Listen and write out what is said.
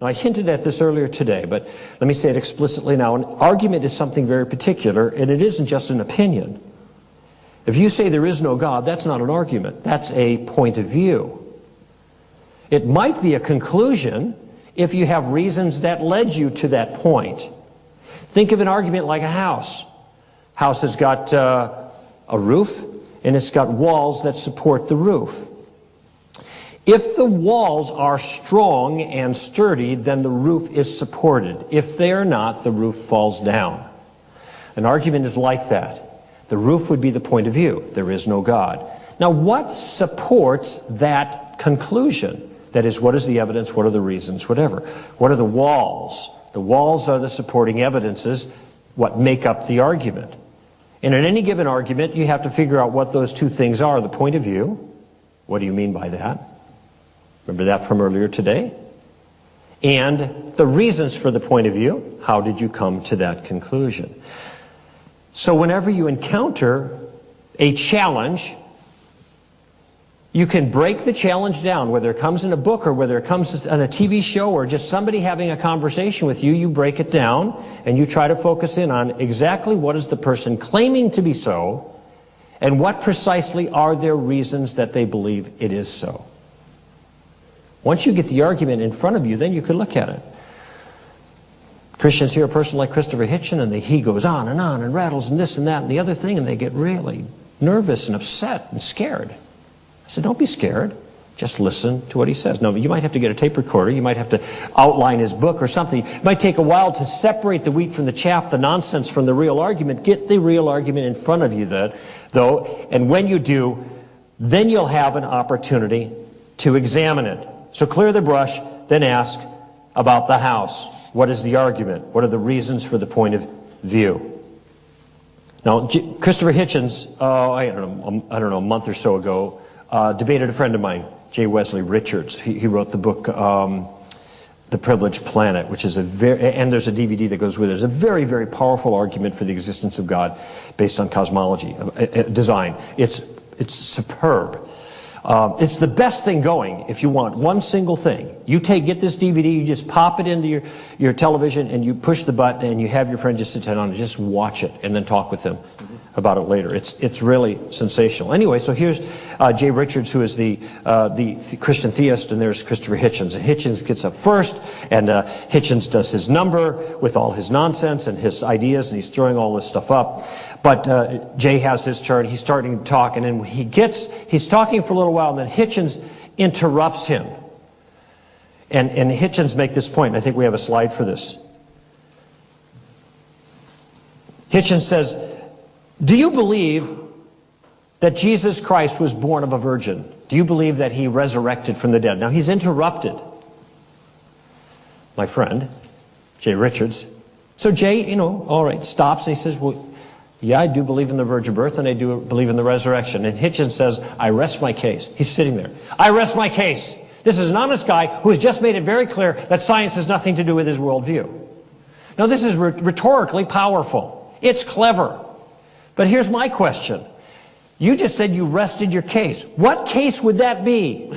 Now, I hinted at this earlier today, but let me say it explicitly now. An argument is something very particular, and it isn't just an opinion. If you say there is no God, that's not an argument. That's a point of view. It might be a conclusion if you have reasons that led you to that point. Think of an argument like a house. House has got a roof, and it's got walls that support the roof. If the walls are strong and sturdy, then the roof is supported. If they are not, the roof falls down. An argument is like that. The roof would be the point of view. There is no God. Now, what supports that conclusion? That is, what is the evidence? What are the reasons? Whatever. What are the walls? The walls are the supporting evidences, what make up the argument. And in any given argument, you have to figure out what those two things are. The point of view. What do you mean by that? Remember that from earlier today? And the reasons for the point of view. How did you come to that conclusion? So whenever you encounter a challenge, you can break the challenge down, whether it comes in a book or whether it comes on a TV show or just somebody having a conversation with you. You break it down and you try to focus in on exactly what is the person claiming to be so and what precisely are their reasons that they believe it is so. Once you get the argument in front of you, then you can look at it. Christians hear a person like Christopher Hitchens and he goes on and rattles and this and that and the other thing, and they get really nervous and upset and scared. I said, don't be scared. Just listen to what he says. No, you might have to get a tape recorder. You might have to outline his book or something. It might take a while to separate the wheat from the chaff, the nonsense from the real argument. Get the real argument in front of you, though, and when you do, then you'll have an opportunity to examine it. So clear the brush, then ask about the house. What is the argument? What are the reasons for the point of view? Now, Christopher Hitchens, I don't know, a month or so ago, debated a friend of mine, J. Wesley Richards. He wrote the book, The Privileged Planet, which is and there's a DVD that goes with it. It's a very, very powerful argument for the existence of God based on cosmology, design. It's superb. It's the best thing going if you want one single thing. You get this DVD, you just pop it into your television and you push the button and you have your friend just sit down and just watch it and then talk with them about it later. It's really sensational. Anyway, so here's Jay Richards, who is the Christian theist, and there's Christopher Hitchens. And Hitchens gets up first, and Hitchens does his number with all his nonsense and his ideas, and he's throwing all this stuff up. But Jay has his turn. He's starting to talk, and then he's talking for a little while, and then Hitchens interrupts him. And Hitchens make this point, and I think we have a slide for this. Hitchens says, do you believe that Jesus Christ was born of a virgin? Do you believe that he resurrected from the dead? Now, he's interrupted my friend, Jay Richards. So Jay, all right, stops, and he says, well, yeah, I do believe in the virgin birth, and I do believe in the resurrection. And Hitchens says, I rest my case. He's sitting there. I rest my case. This is an honest guy who has just made it very clear that science has nothing to do with his worldview. Now, this is rhetorically powerful. It's clever. But here's my question. You just said you rested your case. What case would that be?